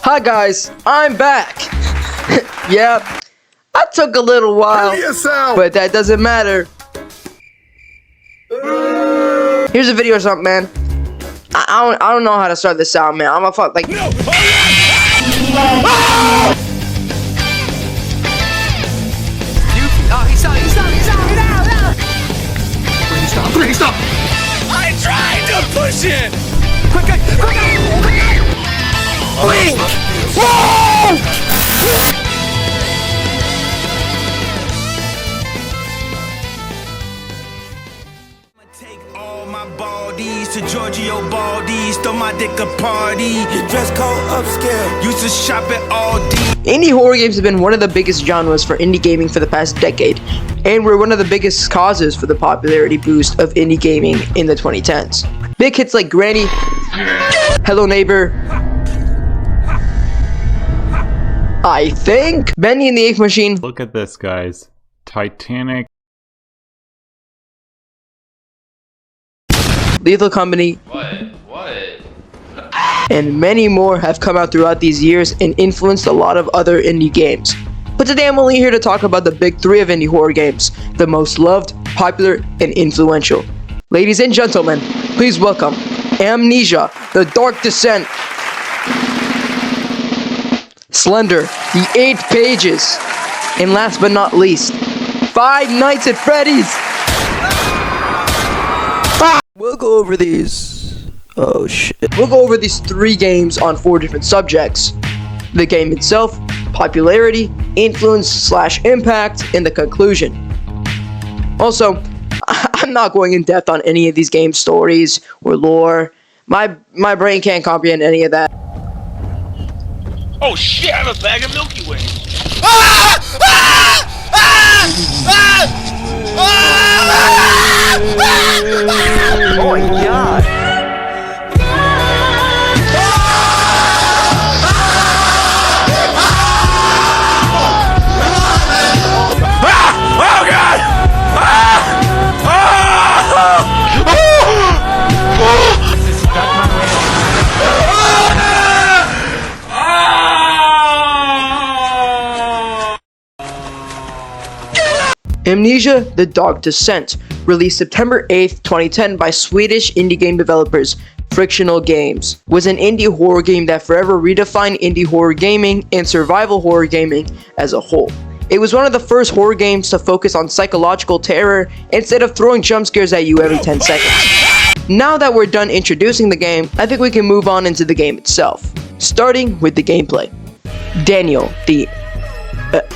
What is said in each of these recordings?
Hi guys, I'm back. Yeah, I took a little while, but that doesn't matter. Here's a video or something, man. I don't know how to start this out, man. I'm a fuck like. No. He's out. Please stop. I tried to push it. Quick. Wait! Whoa! Take all my baldies to Giorgio Baldi's, throw my dick a party. Your dress code upscale. Used to shop at Aldi. Indie horror games have been one of the biggest genres for indie gaming for the past decade, and were one of the biggest causes for the popularity boost of indie gaming in the 2010s. Big hits like Granny, Hello Neighbor, I think Bendy and the Ink Machine. Look at this, guys. Titanic. Lethal Company. What? And many more have come out throughout these years and influenced a lot of other indie games. But today I'm only here to talk about the big three of indie horror games, the most loved, popular, and influential. Ladies and gentlemen, please welcome Amnesia, The Dark Descent, Slender, The 8 Pages, and last but not least, Five Nights at Freddy's. We'll go over these. Oh shit. We'll go over these 3 games on 4 different subjects: the game itself, popularity, influence/impact, and the conclusion. Also, I'm not going in depth on any of these game stories or lore. My brain can't comprehend any of that. Oh shit, I have a bag of Milky Way. Oh my god. Amnesia: The Dark Descent, released September 8th, 2010 by Swedish indie game developers Frictional Games, was an indie horror game that forever redefined indie horror gaming and survival horror gaming as a whole. It was one of the first horror games to focus on psychological terror instead of throwing jump scares at you every 10 seconds. Now that we're done introducing the game, I think we can move on into the game itself, starting with the gameplay. Daniel, the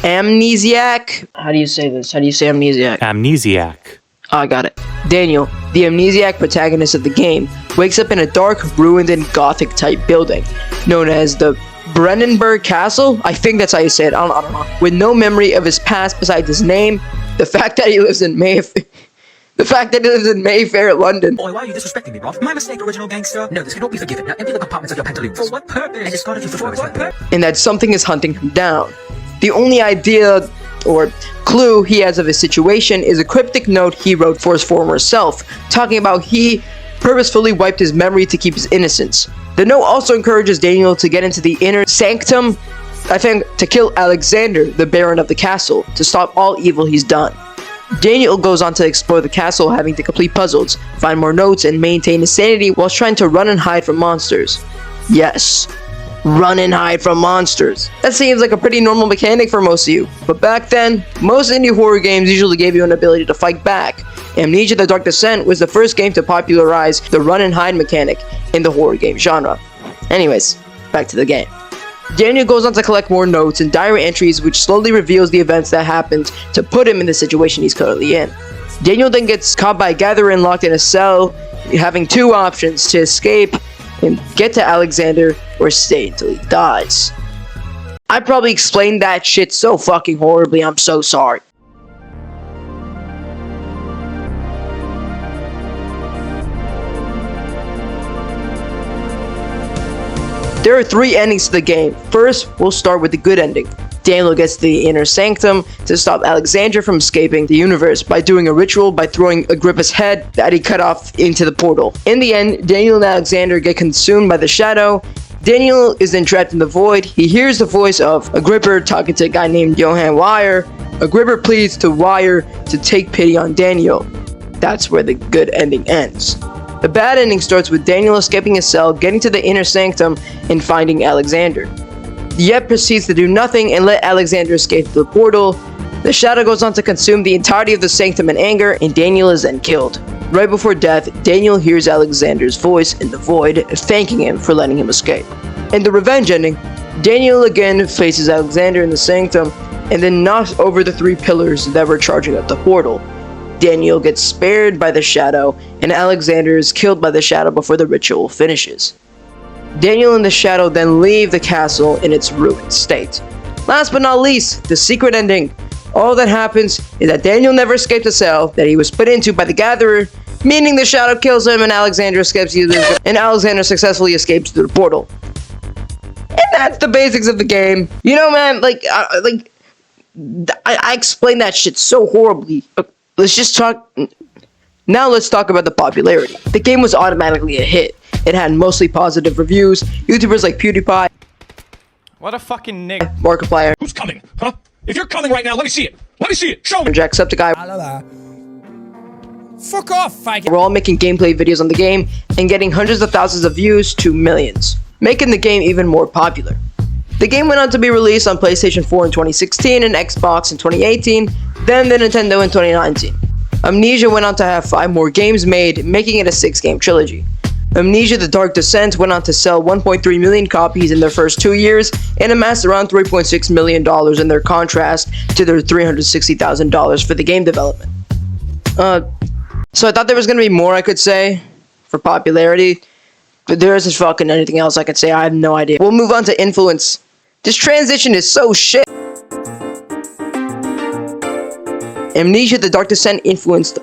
amnesiac. How do you say this? How do you say amnesiac? Amnesiac. Oh, I got it. Daniel, the amnesiac protagonist of the game, wakes up in a dark, ruined, and gothic-type building known as the Brennenburg Castle. I think that's how you say it. I don't know. With no memory of his past besides his name, the fact that he lives in Mayfair, London. Boy, why are you disrespecting me, bro? My mistake, original gangster. No, this cannot be forgiven. Now empty the compartments of your pantaloons. For what purpose? I discarded you for what purpose? And that something is hunting him down. The only idea or clue he has of his situation is a cryptic note he wrote for his former self, talking about he purposefully wiped his memory to keep his innocence. The note also encourages Daniel to get into the inner sanctum, I think, to kill Alexander, the Baron of the castle, to stop all evil he's done. Daniel goes on to explore the castle, having to complete puzzles, find more notes, and maintain his sanity whilst trying to run and hide from monsters. Yes, run and hide from monsters. That seems like a pretty normal mechanic for most of you, but back then, most indie horror games usually gave you an ability to fight back. Amnesia: The Dark Descent was the first game to popularize the run and hide mechanic in the horror game genre. Anyways, back to the game. Daniel goes on to collect more notes and diary entries, which slowly reveals the events that happened to put him in the situation he's currently in. Daniel then gets caught by a gatherer and locked in a cell, having 2 options: to escape and get to Alexander, or stay until he dies. I probably explained that shit so fucking horribly, I'm so sorry. There are 3 endings to the game. First, we'll start with the good ending. Daniel gets to the inner sanctum to stop Alexander from escaping the universe by doing a ritual by throwing Agrippa's head that he cut off into the portal. In the end, Daniel and Alexander get consumed by the shadow. Daniel is then trapped in the void. He hears the voice of Agrippa talking to a guy named Johann Weyer. Agrippa pleads to Weyer to take pity on Daniel. That's where the good ending ends. The bad ending starts with Daniel escaping his cell, getting to the inner sanctum, and finding Alexander. Yet proceeds to do nothing and let Alexander escape through the portal. The shadow goes on to consume the entirety of the sanctum in anger, and Daniel is then killed. Right before death, Daniel hears Alexander's voice in the void, thanking him for letting him escape. In the revenge ending, Daniel again faces Alexander in the sanctum, and then knocks over the 3 pillars that were charging up the portal. Daniel gets spared by the shadow, and Alexander is killed by the shadow before the ritual finishes. Daniel and the shadow then leave the castle in its ruined state. Last but not least, the secret ending. All that happens is that Daniel never escaped the cell that he was put into by the Gatherer, meaning the shadow kills him and Alexander successfully escapes through the portal. And that's the basics of the game. You know, man, I explained that shit so horribly. Let's talk about the popularity. The game was automatically a hit. It had mostly positive reviews. YouTubers like PewDiePie, What a fucking nigga. Markiplier, Who's coming? Huh? If you're coming right now, let me see it. Let me see it. Show me. Jacksepticeye Fuck off, faggot. were all making gameplay videos on the game and getting hundreds of thousands of views to millions, making the game even more popular. The game went on to be released on PlayStation 4 in 2016 and Xbox in 2018, then the Nintendo in 2019. Amnesia went on to have 5 more games made, making it a 6-game trilogy. Amnesia: The Dark Descent went on to sell 1.3 million copies in their first 2 years and amassed around $3.6 million in their contrast to their $360,000 for the game development. So I thought there was going to be more I could say for popularity, but there isn't fucking anything else I could say. I have no idea. We'll move on to influence. This transition is so shit. Amnesia: The Dark Descent influenced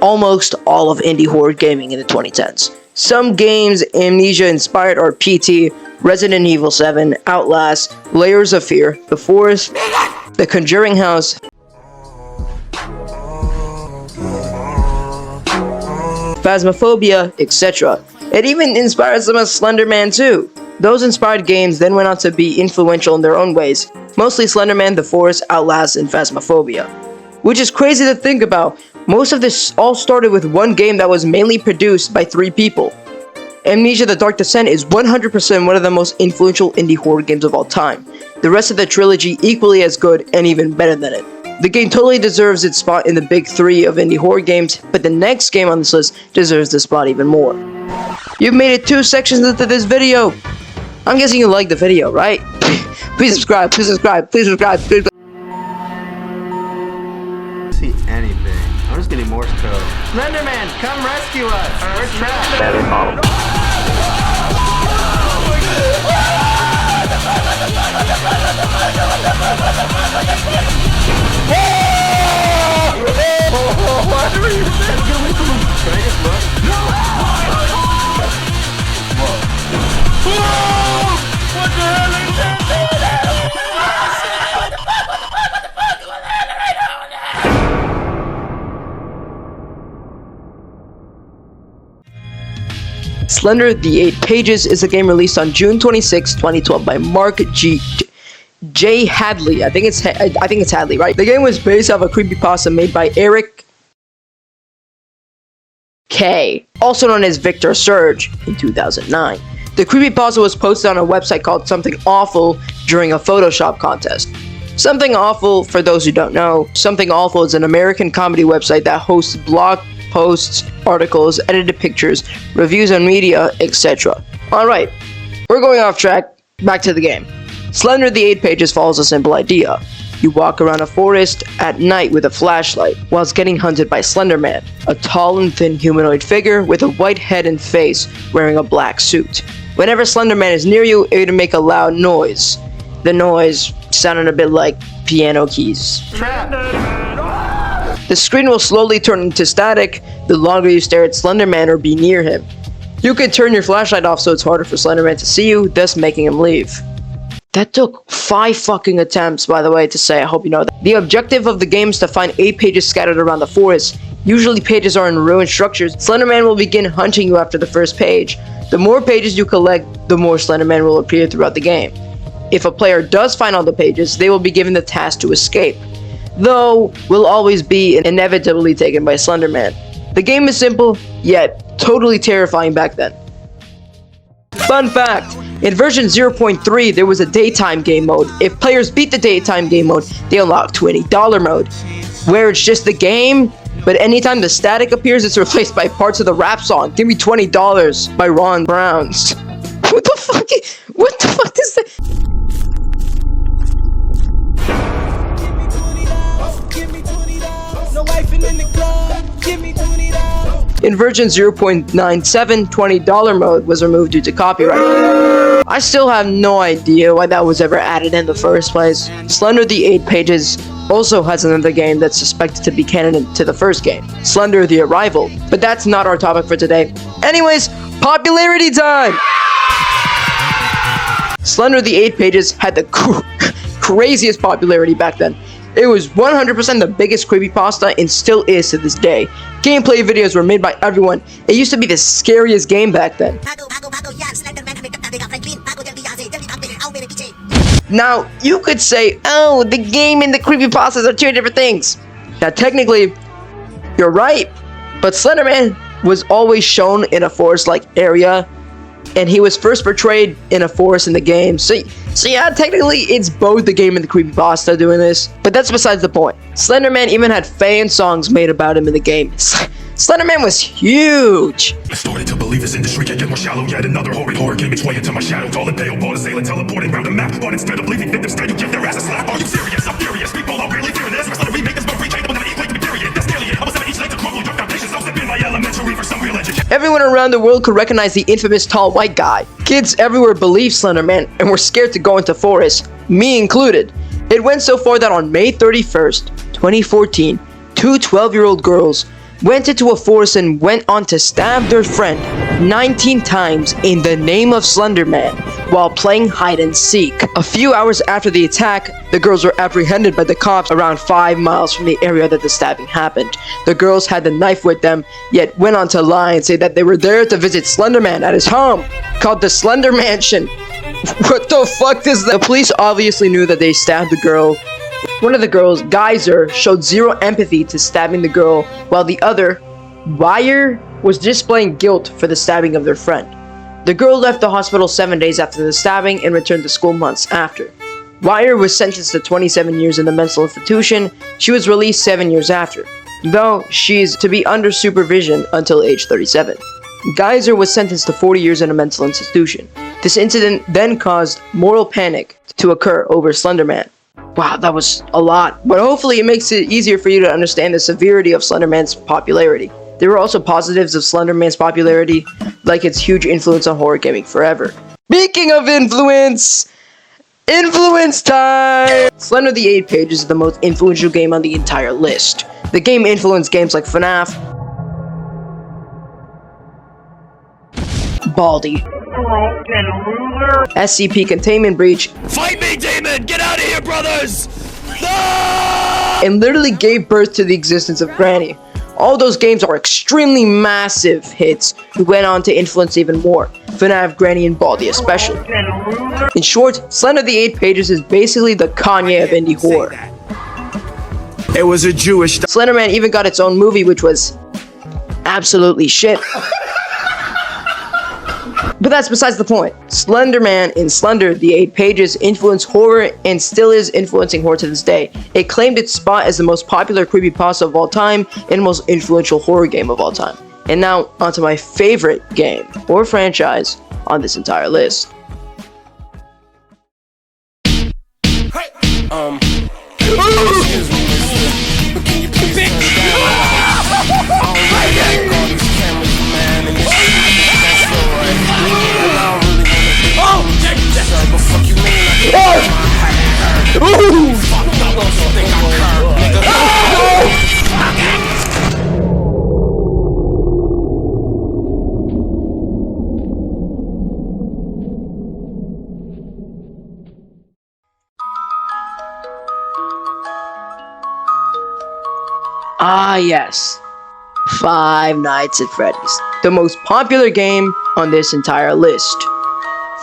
almost all of indie horror gaming in the 2010s. Some games Amnesia inspired are PT, Resident Evil 7, Outlast, Layers of Fear, The Forest, The Conjuring House, Phasmophobia, etc. It even inspired some of Slender Man too. Those inspired games then went on to be influential in their own ways, mostly Slender Man, The Forest, Outlast, and Phasmophobia. Which is crazy to think about. Most of this all started with one game that was mainly produced by 3 people. Amnesia: The Dark Descent is 100% one of the most influential indie horror games of all time. The rest of the trilogy equally as good and even better than it. The game totally deserves its spot in the big 3 of indie horror games, but the next game on this list deserves the spot even more. You've made it 2 sections into this video. I'm guessing you liked the video, right? Please subscribe, please subscribe, please subscribe, please. See anything. I'm just getting Morse code. Slenderman, come rescue us! We're trapped! Slender: The 8 Pages is a game released on June 26, 2012 by Mark J. Hadley. I think it's Hadley, right? The game was based off a creepypasta made by Eric K, also known as Victor Surge, in 2009. The creepypasta was posted on a website called Something Awful during a Photoshop contest. Something Awful, for those who don't know, Something Awful is an American comedy website that hosts blog posts, articles, edited pictures, reviews on media, etc. Alright, we're going off track, back to the game. Slender: The 8 Pages follows a simple idea. You walk around a forest at night with a flashlight, whilst getting hunted by Slender Man, a tall and thin humanoid figure with a white head and face wearing a black suit. Whenever Slender Man is near you, it would make a loud noise. The noise sounded a bit like piano keys. The screen will slowly turn into static the longer you stare at Slender Man or be near him. You can turn your flashlight off so it's harder for Slender Man to see you, thus making him leave. That took 5 fucking attempts, by the way, to say. I hope you know that. The objective of the game is to find 8 pages scattered around the forest. Usually pages are in ruined structures. Slenderman will begin hunting you after the first page. The more pages you collect, the more Slenderman will appear throughout the game. If a player does find all the pages, they will be given the task to escape, though will always be inevitably taken by Slenderman. The game is simple, yet totally terrifying back then. Fun fact, in version 0.3 there was a daytime game mode. If players beat the daytime game mode, they unlock $20 mode, where it's just the game, but anytime the static appears, it's replaced by parts of the rap song, Give Me $20 by Ron Browns. What the fuck is that? In version 0.97, $20 mode was removed due to copyright. I still have no idea why that was ever added in the first place. Slender the 8 Pages also has another game that's suspected to be canon to the first game, Slender the Arrival, but that's not our topic for today. Anyways, popularity time! Slender the 8 Pages had the craziest popularity back then. It was 100% the biggest creepypasta and still is to this day. Gameplay videos were made by everyone. It used to be the scariest game back then. Now, you could say, oh, the game and the creepypastas are 2 different things. Now, technically, you're right, but Slenderman was always shown in a forest-like area, and he was first portrayed in a forest in the game. So yeah, technically it's both the game and the creepypasta doing this, but that's besides the point. Slenderman even had fan songs made about him in the game. Slenderman was huge. I started to believe this industry can get more shallow. Yet another horror came its way into my shadow. Tall and pale, bald assailant, teleporting round a map. But instead of leaving victims dead, you give their ass a slap. Are you serious? I'm furious. People are really fearing this. We're starting to remake this, but recapable that equate to be period. That's nearly it. I was having each leg to crumble. Your foundations, I'll step in my elementary for some real education. Everyone around the world could recognize the infamous tall white guy. Kids everywhere believed Slenderman and were scared to go into forests, me included. It went so far that on May 31st, 2014, 2 12-year-old girls went into a forest and went on to stab their friend 19 times in the name of Slenderman while playing hide and seek. A few hours after the attack, the girls were apprehended by the cops around 5 miles from the area that the stabbing happened. The girls had the knife with them, yet went on to lie and say that they were there to visit Slenderman at his home, called the Slender Mansion. What the fuck is that? The police obviously knew that they stabbed the girl. One of the girls, Geyser, showed zero empathy to stabbing the girl, while the other, Wire, was displaying guilt for the stabbing of their friend. The girl left the hospital 7 days after the stabbing and returned to school months after. Wire was sentenced to 27 years in the mental institution. She was released 7 years after, though she's to be under supervision until age 37. Geyser was sentenced to 40 years in a mental institution. This incident then caused moral panic to occur over Slenderman. Wow, that was a lot, but hopefully it makes it easier for you to understand the severity of Slenderman's popularity. There were also positives of Slenderman's popularity, like its huge influence on horror gaming forever. Speaking of influence time! Slender the 8 Pages is the most influential game on the entire list. The game influenced games like FNaF, Baldi, SCP Containment Breach, Fight me, demon! Get out of here, brothers! No! and literally gave birth to the existence of Granny. All those games are extremely massive hits who went on to influence even more, FNaF, Granny, and Baldi especially. In short, Slender the 8 Pages is basically the Kanye of indie horror. It was a Jewish... Slenderman even got its own movie, which was absolutely shit. But that's besides the point. Slenderman in Slender the 8 Pages influenced horror and still is influencing horror to this day. It claimed its spot as the most popular creepypasta of all time and most influential horror game of all time. And now, onto my favorite game or franchise on this entire list. Ah yes, Five Nights at Freddy's, the most popular game on this entire list.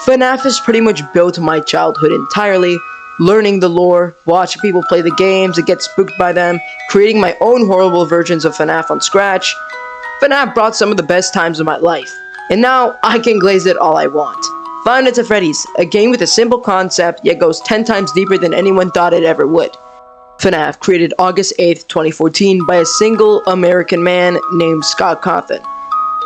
FNaF has pretty much built my childhood entirely, learning the lore, watching people play the games and get spooked by them, creating my own horrible versions of FNaF on Scratch. FNaF brought some of the best times of my life, and now I can glaze it all I want. Five Nights at Freddy's, a game with a simple concept yet goes 10 times deeper than anyone thought it ever would. FNaF, created August 8th, 2014 by a single American man named Scott Cawthon,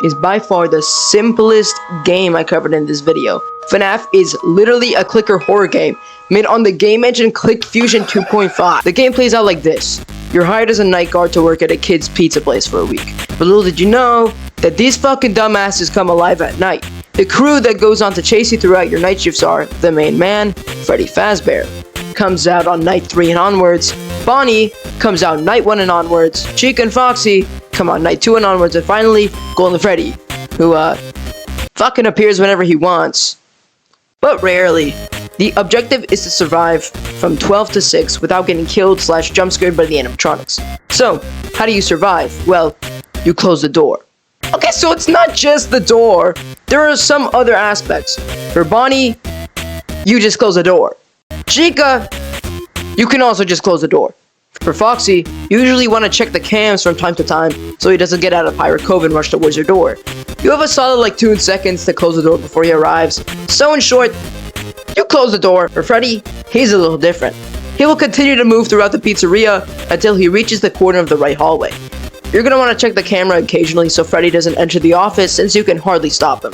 is by far the simplest game I covered in this video. FNaF is literally a clicker horror game made on the game engine ClickFusion 2.5. The game plays out like this. You're hired as a night guard to work at a kid's pizza place for a week. But little did you know that these fucking dumbasses come alive at night. The crew that goes on to chase you throughout your night shifts are the main man, Freddy Fazbear, comes out on night 3 and onwards. Bonnie comes out night 1 and onwards. Chica and Foxy come out night 2 and onwards. And finally, Golden Freddy, who fucking appears whenever he wants, but rarely. The objective is to survive from 12 to 6 without getting killed / jump scared by the animatronics. So, how do you survive? Well, you close the door. Okay, so it's not just the door. There are some other aspects. For Bonnie, you just close the door. Chica, you can also just close the door. For Foxy, you usually want to check the cams from time to time so he doesn't get out of Pirate Cove and rush towards your door. You have a solid like 2 seconds to close the door before he arrives. So in short, you close the door. For Freddy, he's a little different. He will continue to move throughout the pizzeria until he reaches the corner of the right hallway. You're going to want to check the camera occasionally so Freddy doesn't enter the office since you can hardly stop him.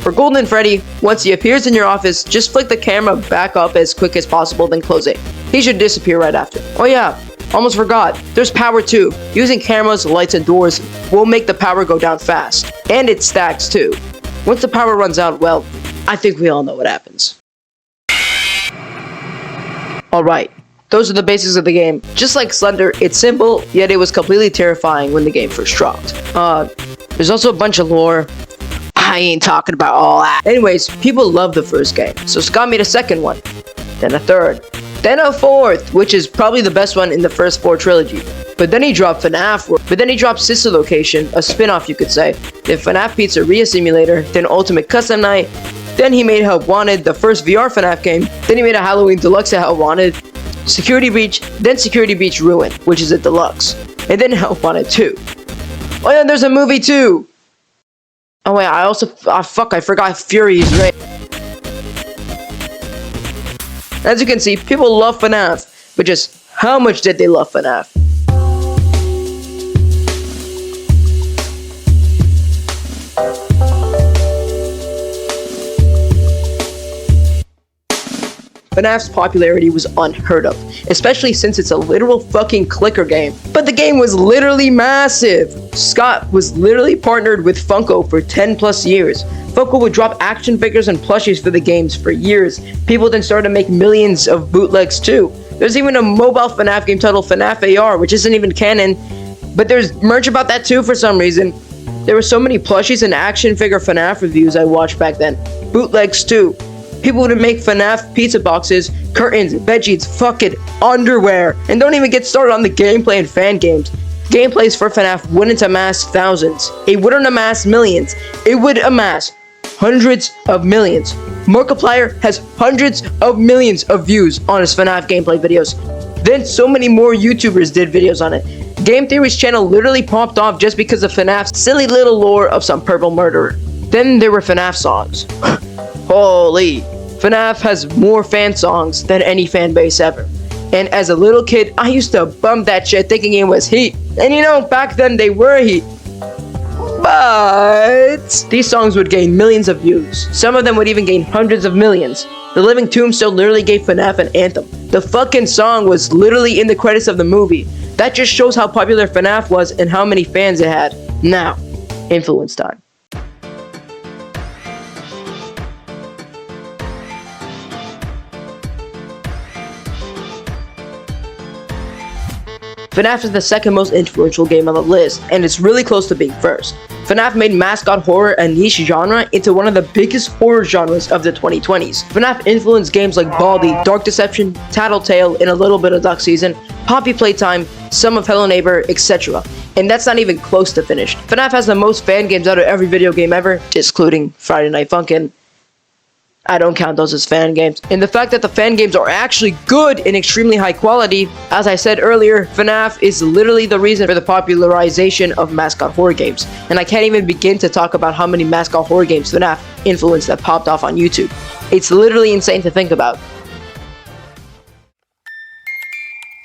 For Golden Freddy, once he appears in your office, just flick the camera back up as quick as possible, then close it. He should disappear right after. Oh yeah, almost forgot. There's power too. Using cameras, lights, and doors will make the power go down fast. And it stacks too. Once the power runs out, well, I think we all know what happens. Alright, those are the basics of the game. Just like Slender, it's simple, yet it was completely terrifying when the game first dropped. There's also a bunch of lore. I ain't talking about all that. Anyways, people love the first game, so Scott made a second one, then a third, then a fourth, which is probably the best one in the first 4 trilogy. But then he dropped FNaF, but then he dropped Sister Location, a spin-off you could say, then FNaF Pizzeria Simulator, then Ultimate Custom Night, then he made Help Wanted, the first VR FNaF game, then he made a Halloween Deluxe at Help Wanted, Security Breach, then Security Breach Ruin, which is a deluxe, and then Help Wanted 2. Oh yeah, there's a movie too! Oh wait, I forgot Fury's Raid. As you can see, people love FNaF, but just how much did they love FNaF? FNaF's popularity was unheard of, especially since it's a literal fucking clicker game. But the game was literally massive! Scott was literally partnered with Funko for 10 plus years. Funko would drop action figures and plushies for the games for years. People then started to make millions of bootlegs too. There's even a mobile FNaF game titled FNaF AR, which isn't even canon, but there's merch about that too for some reason. There were so many plushies and action figure FNaF reviews I watched back then. Bootlegs too. People would make FNaF pizza boxes, curtains, bedsheets, fucking underwear. And don't even get started on the gameplay and fan games. Gameplays for FNaF wouldn't amass thousands. It wouldn't amass millions. It would amass hundreds of millions. Markiplier has hundreds of millions of views on his FNaF gameplay videos. Then so many more YouTubers did videos on it. Game Theory's channel literally popped off just because of FNaF's silly little lore of some purple murderer. Then there were FNaF songs. Holy, FNaF has more fan songs than any fan base ever. And as a little kid, I used to bump that shit thinking it was heat. And you know, back then they were heat. But these songs would gain millions of views. Some of them would even gain hundreds of millions. The Living Tombstone literally gave FNaF an anthem. The fucking song was literally in the credits of the movie. That just shows how popular FNaF was and how many fans it had. Now, influence time. FNaF is the second most influential game on the list, and it's really close to being first. FNaF made mascot horror a niche genre into one of the biggest horror genres of the 2020s. FNaF influenced games like Baldi, Dark Deception, Tattletale, and a little bit of Duck Season, Poppy Playtime, some of Hello Neighbor, etc. And that's not even close to finished. FNaF has the most fan games out of every video game ever, excluding Friday Night Funkin'. I don't count those as fan games. And the fact that the fan games are actually good and extremely high quality, as I said earlier, FNaF is literally the reason for the popularization of mascot horror games. And I can't even begin to talk about how many mascot horror games FNaF influenced that popped off on YouTube. It's literally insane to think about.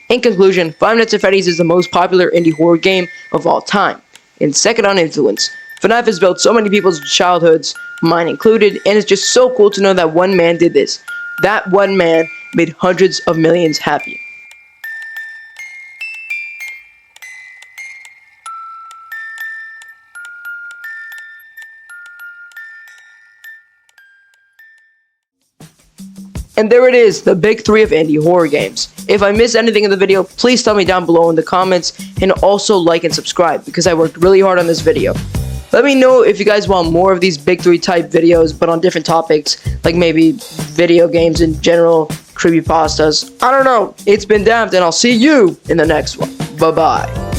In conclusion, Five Nights at Freddy's is the most popular indie horror game of all time, and second on influence. FNaF has built so many people's childhoods, mine included, and it's just so cool to know that one man did this. That one man made hundreds of millions happy. And there it is, the big three of indie horror games. If I missed anything in the video, please tell me down below in the comments, and also like and subscribe, because I worked really hard on this video. Let me know if you guys want more of these big three type videos, but on different topics, like maybe video games in general, creepypastas. I don't know. It's been Damped, and I'll see you in the next one. Bye-bye.